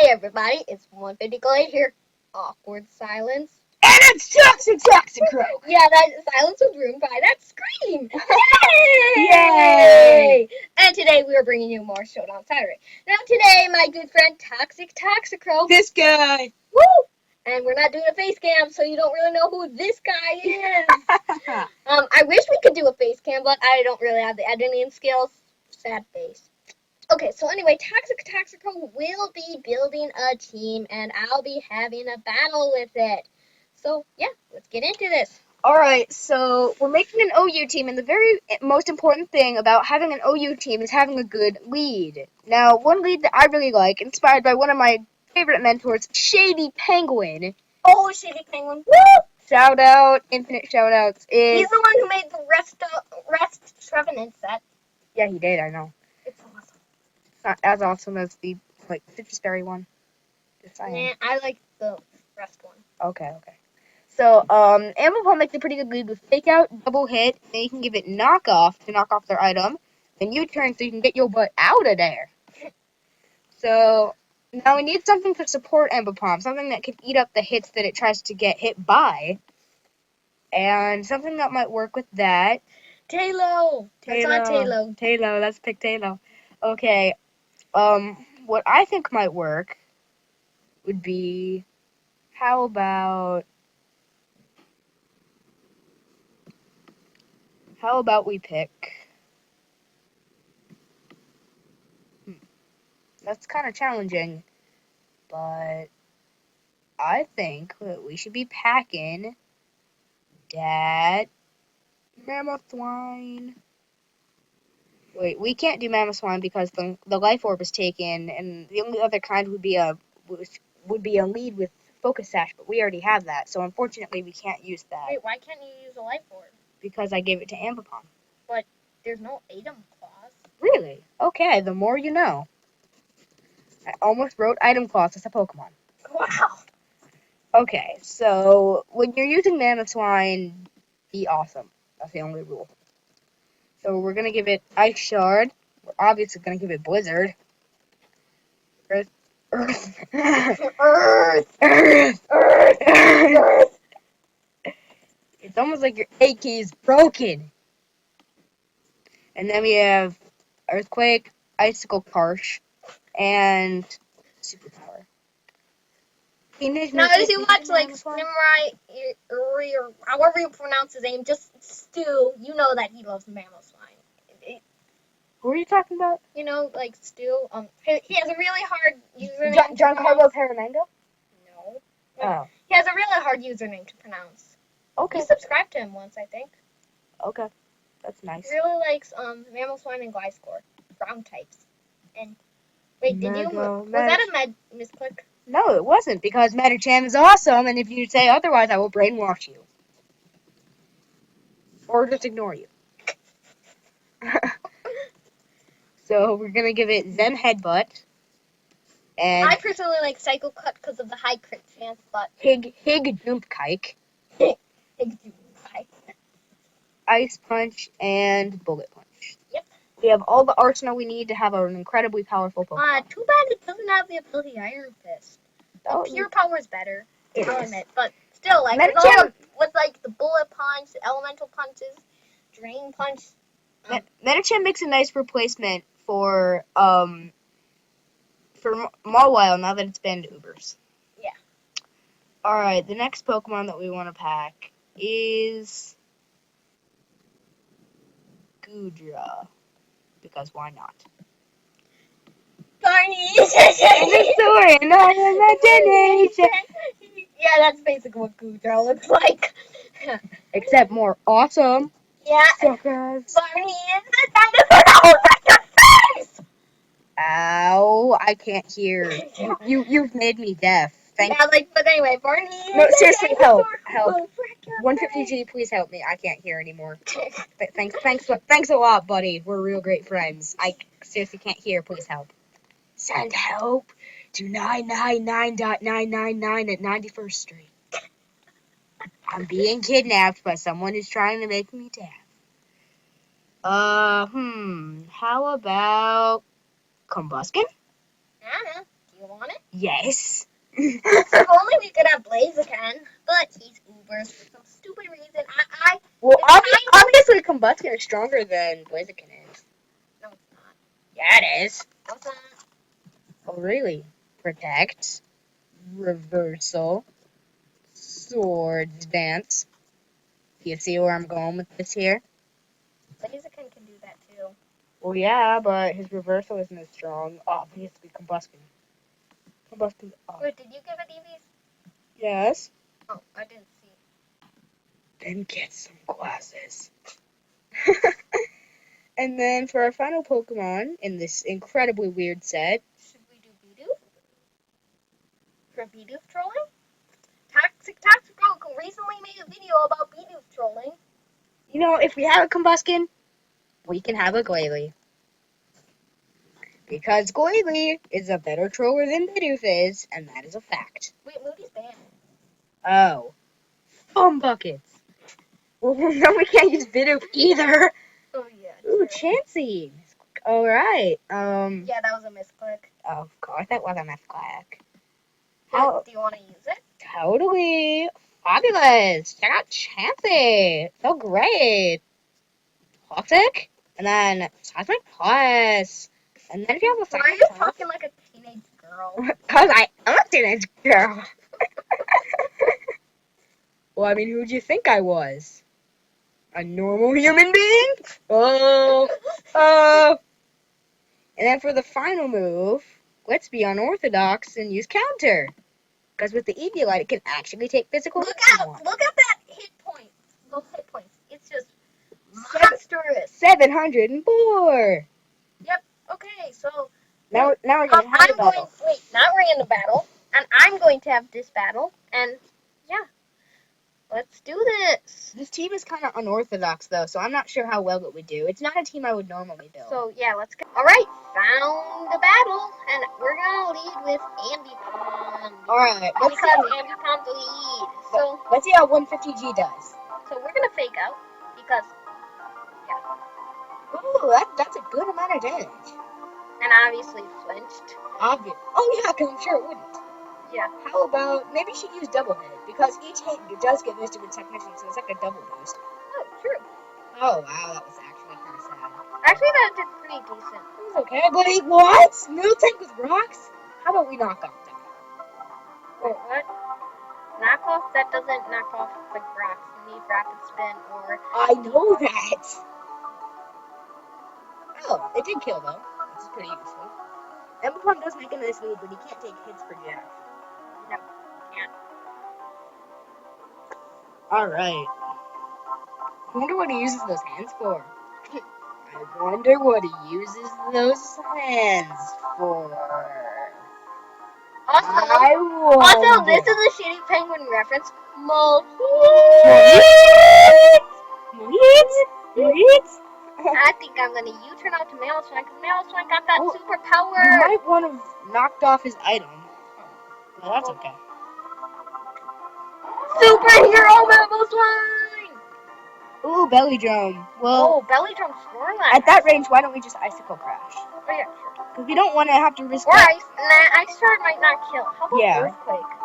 everybody, it's 150 Glade here. Awkward silence. And it's ToxicToxicroak! Yeah, that silence was ruined by that scream. Yay! And today we are bringing you more Showdown Saturday. Now today, my good friend ToxicToxicroak. This guy! Woo! And we're not doing a face cam, so you don't really know who this guy is. I wish we could do a face cam, but I don't really have the editing skills. Sad face. Okay, so anyway, ToxicToxicroak will be building a team, and I'll be having a battle with it. So, yeah, let's get into this. Alright, so we're making an OU team, and the very most important thing about having an OU team is having a good lead. Now, one lead that I really like, inspired by one of my favorite mentors, Shady Penguin. Oh, Shady Penguin. Woo! Shout out, infinite shout outs. He's the one who made the Rest Trevenant set. Yeah, he did, I know. It's awesome. It's not as awesome as the, citrus berry one. Just saying. Nah, I like the Rest one. Okay. So, Amazon makes a pretty good lead with Fake Out, Double Hit, then you can give it Knockoff to knock off their item, then U-Turn so you can get your butt out of there. So, now we need something to support Ambipom, something that can eat up the hits that it tries to get hit by, and something that might work with that. Talo! That's not Talo. Talo, let's pick Talo. Okay, what I think might work would be, how about we pick... That's kind of challenging, but I think that we should be packing that Mammoth Swine. Wait, we can't do Mammoth Swine because the Life Orb is taken, and the only other kind would be a lead with Focus Sash, but we already have that, so unfortunately we can't use that. Wait, why can't you use a Life Orb? Because I gave it to Ambipom. But there's no item clause. Really? Okay, the more you know. I almost wrote item clause as a Pokemon. Wow. Okay, so when you're using Mammoth Swine, be awesome. That's the only rule. So we're going to give it Ice Shard. We're obviously going to give it Blizzard. Earth. It's almost like your A key is broken. And then we have Earthquake, Icicle Karsh, and Superpower. Now, as you watch, Samurai, or however you pronounce his name, just Stu, you know that he loves Mammoth Swine. Who are you talking about? You know, Stu, he has a really hard username. John Carlos Haramango? No. Oh. He has a really hard username to pronounce. Okay. You subscribed to him once, I think. Okay. That's nice. He really likes Mammoth Swine and Gliscor, ground types. And wait, was that a misclick? No, it wasn't, because Medicham is awesome, and if you say otherwise, I will brainwash you. Or just ignore you. So, we're gonna give it Zen Headbutt. And I personally like Psycho Cut because of the high crit chance, but... Hig Doomkike. Ice Punch, and Bullet Punch. Yep. We have all the arsenal we need to have an incredibly powerful Pokemon. Too bad it doesn't have the ability Iron Fist. Pure Power is better, I'll admit, but still, with the Bullet Punch, the Elemental Punches, Drain Punch. Medicham makes a nice replacement for Mawile now that it's banned Ubers. Yeah. Alright, the next Pokemon that we want to pack is Goodra, because why not? Barney! Yeah, that's basically what Goodra looks like. Except more awesome. Yeah. Suckers. Barney is the dinosaur. That's your face! Ow, I can't hear. You've made me deaf. But anyway, Barney is No, seriously, help. 150G, please help me. I can't hear anymore. Thanks a lot, buddy. We're real great friends. I seriously can't hear. Please help. Send help to 999.999 at 91st Street. I'm being kidnapped by someone who's trying to make me deaf. How about Combuskin? I don't know. Do you want it? Yes. If only we could have Blaziken, but he's Uber for some stupid reason. Well, It's obviously, Combustion is stronger than Blaziken is. No, it's not. Yeah, it is. What's that? Oh, really? Protect, Reversal, Swords Dance. Do you see where I'm going with this here? Blaziken can do that too. Well, yeah, but his Reversal isn't as strong. Obviously, Combustion. Combustion. Wait, did you give it EVs? Yes. Oh, I didn't see. Then get some glasses. And then for our final Pokemon in this incredibly weird set. Should we do Bidoof? For Bidoof trolling? ToxicToxicroak recently made a video about Bidoof trolling. You know, if we have a Combustion, we can have a Glalie. Because Glalie is a better troller than Bidoof is, and that is a fact. Wait, Moody's banned. Oh. Buckets. Well, then we can't use Bidoof either. Oh, yeah. Ooh, True. Chansey. Alright. Yeah, that was a misclick. Of course, that was a misclick. How do you want to use it? Totally. Fabulous. Check out Chansey. So great. Toxic. And then Seismic Plus. And then if you have a Why are Seismic you Plus. talking like a teenage girl? Because I'm a teenage girl. Well, I mean, who'd you think I was? A normal human being? Oh. And then for the final move, let's be unorthodox and use counter. Because with the Eviolite, it can actually take physical Look hits. at that hit point. Those hit points. It's just monstrous. 704. Yep. Okay, so Now we're gonna have I'm a battle. now we're in the battle, and I'm going to have this battle, and yeah, let's do this. This team is kind of unorthodox though, so I'm not sure how well it would do. It's not a team I would normally build. So yeah, let's go. All right, found the battle, and we're gonna lead with Ambipom. All right, Because Ambipom's the lead. So let's see how 150G does. we're gonna fake out because Ooh, that's a good amount of damage. and obviously flinched. Obvious. Oh yeah, because I'm sure it wouldn't. Yeah. How about maybe she'd use double hit because each hit does get missed with technician, so it's like a double boost. Oh, true. Oh wow, that was actually kind of sad. Actually, that did pretty decent. It was okay, buddy. What? Miltank with rocks? How about we knock off that? Wait, what? Knockoff? That doesn't knock off the rocks. You need rapid spin or. I know that. Oh, it did kill though. This is pretty useful. Emberpalm does make a nice move, but he can't take hits for jack. No, can't. Alright. I wonder what he uses those hands for. I wonder what he uses those hands for. Also, this is a Shitty Penguin reference. Mohit! I think I'm gonna U-turn out to Mailswine because Mailswine got that super power. You might want to have knocked off his item. Well, that's okay. Superhero Mailswine! Ooh, Belly Drum. Well, Belly Drum Snorlax. at that range, why don't we just Icicle Crash? Oh, yeah, sure. Because we don't want to have to risk Or Ice Shard might not kill. How about Earthquake?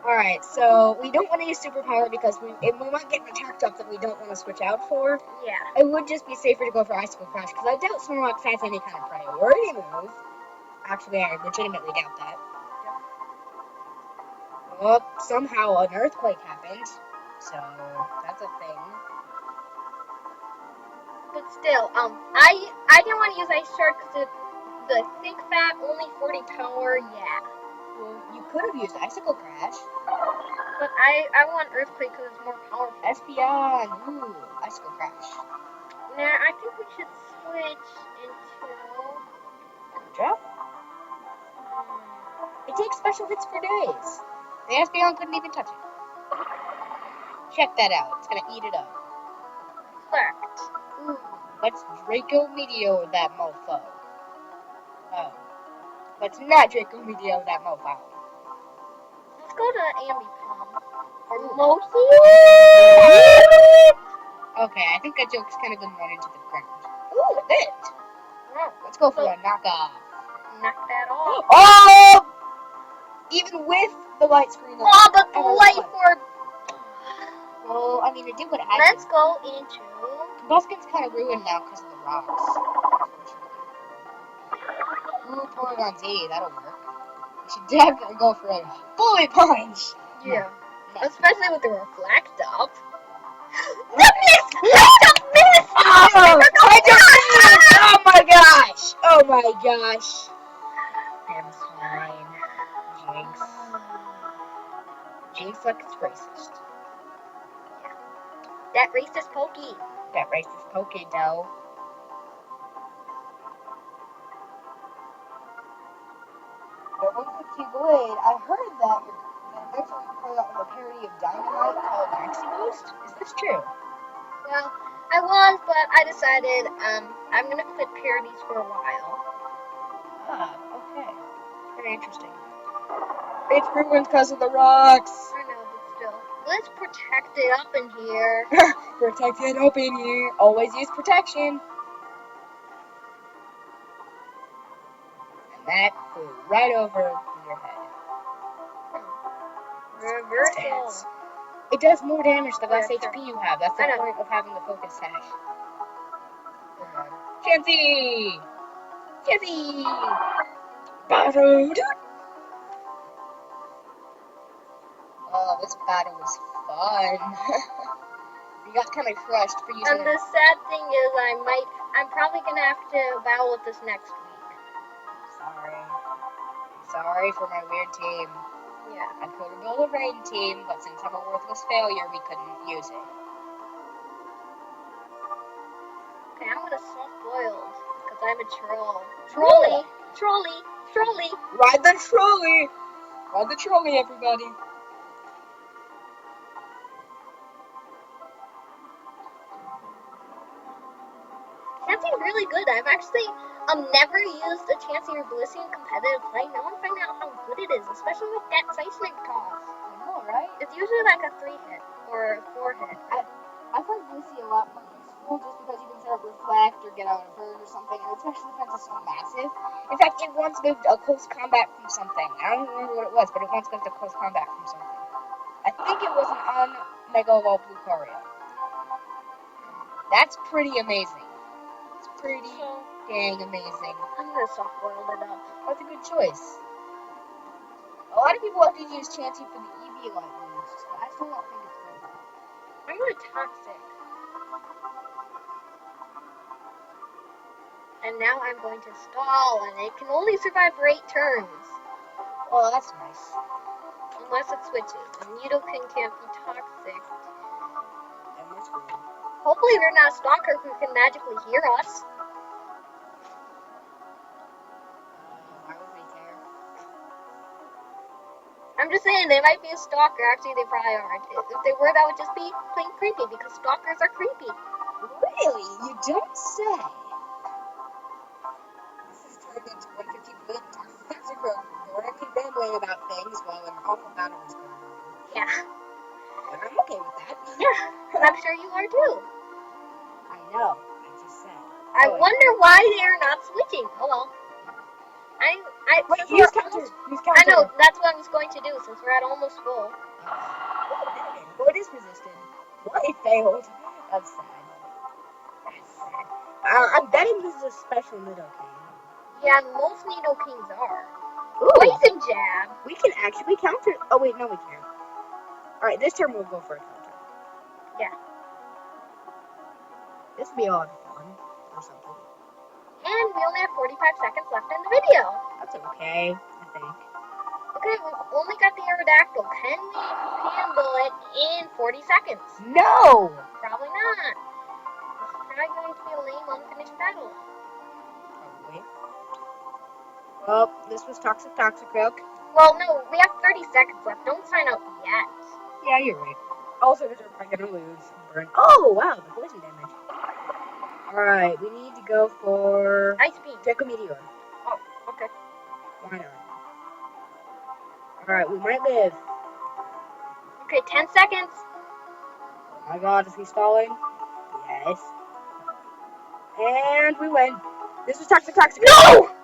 Alright, so we don't want to use Superpower because we might get an attack up that we don't want to switch out for. Yeah. It would just be safer to go for Icicle Crash because I doubt Snorlax has any kind of priority move. Actually, I legitimately doubt that. Well, somehow an Earthquake happened, so that's a thing. But still, I didn't want to use Ice Shard because the thick fat, only 40 power, yeah. Well, you could have used Icicle Crash. But I want Earthquake because it's more powerful. Espeon, ooh, Icicle Crash. Nah, I think we should switch into... Drop? It takes special hits for days. The Espeon couldn't even touch it. Check that out. It's gonna eat it up. Correct. Ooh, let's Draco Meteor that mofo. Oh. Let's not Draco Meteor that mofo. Let's go to Ambipom. Or Mohit! Mohit! Okay, I think that joke's kind of been run into the ground. Ooh, it did. Oh, Let's go for a knockoff. knock that off. Oh! Even with the light screen. Oh, but the and light for... Well, I mean, it did what it had Let's to. go into... Combustion's kind of ruined now because of the rocks. Ooh, Porygon Z, that'll work. We should definitely go for a bullet punch. Yeah. No. Especially with the reflect up. The miss! The miss! Oh, I just missed! Oh my gosh! Oh my gosh! I'm fine. Jinx. Jinx like it's racist. That racist pokey. That racist pokey dough. But one quick Blade, I heard that you're eventually put out a parody of Dynamite called Maxi Boost. Is this true? Well, I was, but I decided I'm gonna quit parodies for a while. Ah, okay. Very interesting. It's ruined because of the rocks. I know, but still. Let's protect it up in here. Protect it up in here. Always use protection. And that flew right over your head. Reversal. It does more damage the less Yeah, HP you have. That's the point of having the focus sash. Chansey! Chansey! Battle! Oh, this battle was fun. We got kind of crushed for using And the sad thing is I'm probably gonna have to battle with this next week. Sorry for my weird team. Yeah. I could have built a rain team, but since I'm a worthless failure, we couldn't use it. Okay, I'm gonna soft boiled because I'm a troll. Trolley. Ride the trolley! Ride the trolley, everybody. Chansey's really good. I've actually never used a Chansey or Blissey in competitive play. Now I'm finding out how good it is, especially with that seismic toss. I know, right? It's usually like a 3-hit or a 4-hit. I find Blissey a lot more useful just because you can set up Reflect or get out of Bird or something, and especially since it's so massive. In fact, it once moved a close combat from something. I don't remember what it was, but it once moved a close combat from something. I think it was an Mega Evolved Lucario. That's pretty amazing. It's pretty dang amazing. I'm gonna soft boil it up. That's a good choice. A lot of people like to use Chansey for the Eevee-like moves, but I still don't think it's good. I'm gonna Toxic. And now I'm going to stall, and it can only survive for 8 turns. Oh, that's nice. Unless it switches, and Nidoking can't be toxic. And we're screwed. Hopefully they're not a stalker who can magically hear us. Why would we care? I'm just saying, they might be a stalker. Actually, they probably aren't. If they were, that would just be plain creepy, because stalkers are creepy. Really? You don't say. This has turned into 150 million ToxicToxicroak. Or I keep rambling about things while an awful battle is going on. Yeah. And I'm okay with that. Yeah, I'm sure you are too. I know. I just said. I wonder why they're not switching. Oh well. Wait, use counter. Use counter. I know, that's what I was going to do since we're at almost full. Oh, it is resisted. Well, it failed. That's sad. That's sad. I'm betting this is a special Nidoking. Yeah, most Nidokings are. Ooh. Poison Jab. We can actually counter. Oh wait, no, we can't. All right, this turn we'll go for a counter. Yeah. This will be a lot of fun or something. And we only have 45 seconds left in the video. That's okay, I think. Okay, we've only got the Aerodactyl. Can we handle it in 40 seconds? No! Probably not. This is probably going to be a lame, unfinished battle. Probably. Well, this was ToxicToxicroak. Well, no, we have 30 seconds left. Don't sign up yet. Yeah, you're right. Also, because we're gonna lose. Burn. Oh, wow, the poison damage. Alright, we need to go for Ice Beam. Draco Meteor. Oh, okay. Why not? Alright, we might live. Okay, 10 seconds. Oh my god, is he stalling? Yes. And we win. This is Toxic. No!